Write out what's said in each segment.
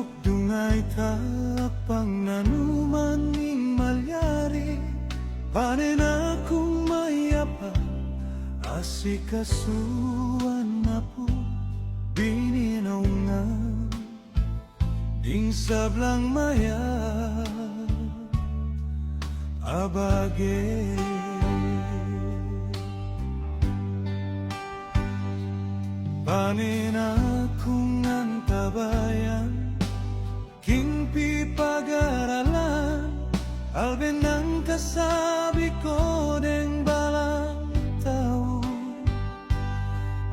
manuk dungay tapang nanumaning malyari, panen akong mayapa asikasuan na po bininaungan ding sablang maya abage. Panin akong antabayan, kimpi pag-aralan, alben ang kasabi ko deng balang tao,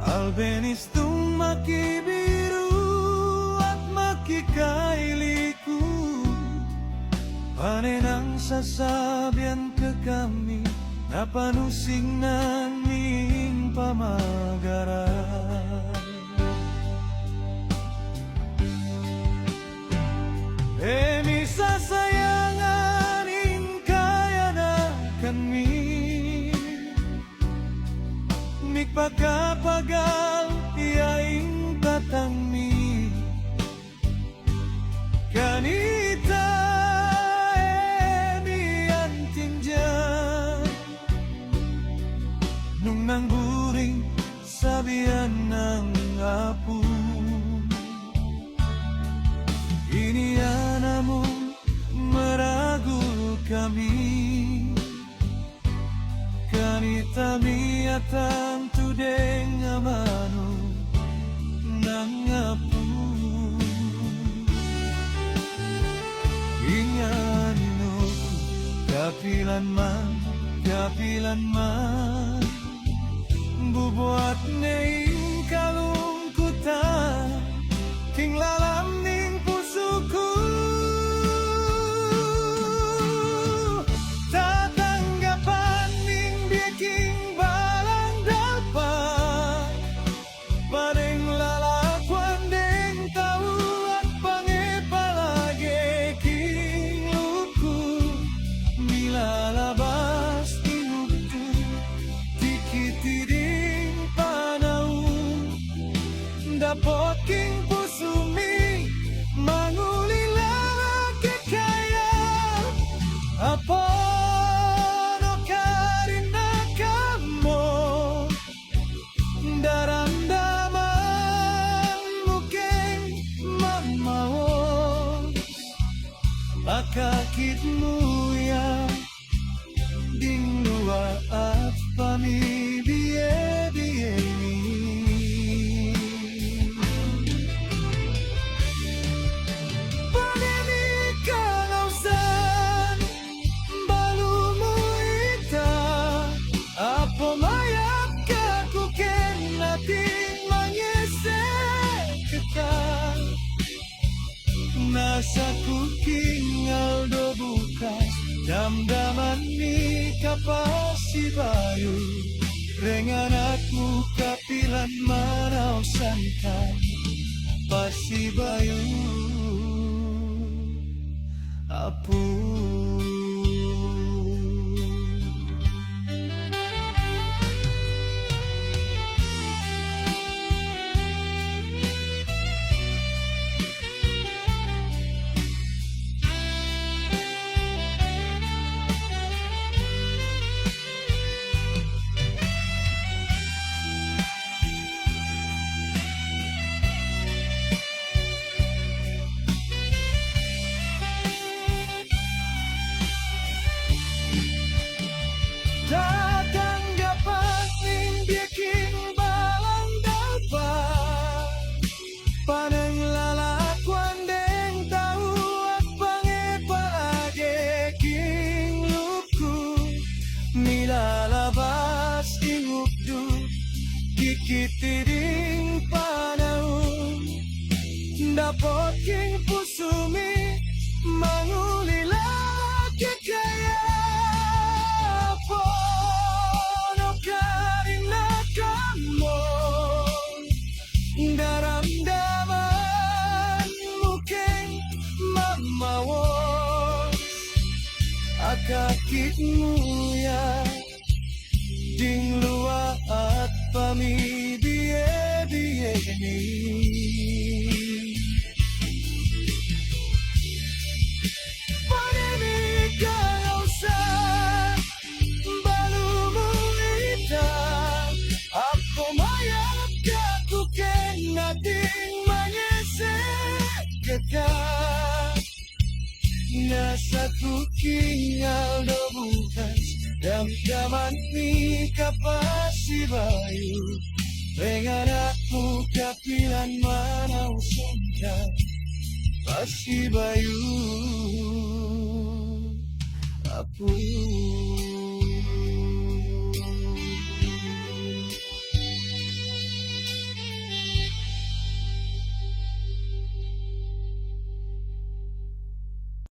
alben istong makibiru at makikailiko. Panin ang sasabihan ke kami, napanusing naning pamagaran. Mi sasayanganin kaya na kami, mikpagkapagal iyaing tatangmi kanita mi antindiyan nung nangguring sabihan ng apo. Iniana mo maragul kami, kanita mi atang tudeng amano ng apo. Ingan no kapilan man bubuat ning kalungkutan king lalam ning pusuku. Tatanggapan ning biking balang dapat paring lalakwan deng tau at pangepalagi king luku milalabas inuktu tikitiring panahon dapot king pusumi mangulila kekaya apono karinaka mo daramdaman mukeng mamawos akakitmu ya ding luwa at pamibiye-biye ni. Nasa kuking aldo bukas damdaman ni kapasibayu renganatmu kapilan manau sangkan pasibayu apu. Tatanggapan ning biking balang dapat paneng lalakwan deng tau at pangepalagi king luku milalabas ingukdu kikitiring panahon dapot king pusumi mangulila kekaya daramdaman mukeng mamawos akakitmu ya ding luwa at pamibiye-biye ni. dekat nasa ku tinggal do bukan dam-daman ni kapasi bayu dengan aku kapilan mana usungka pasi bayu aku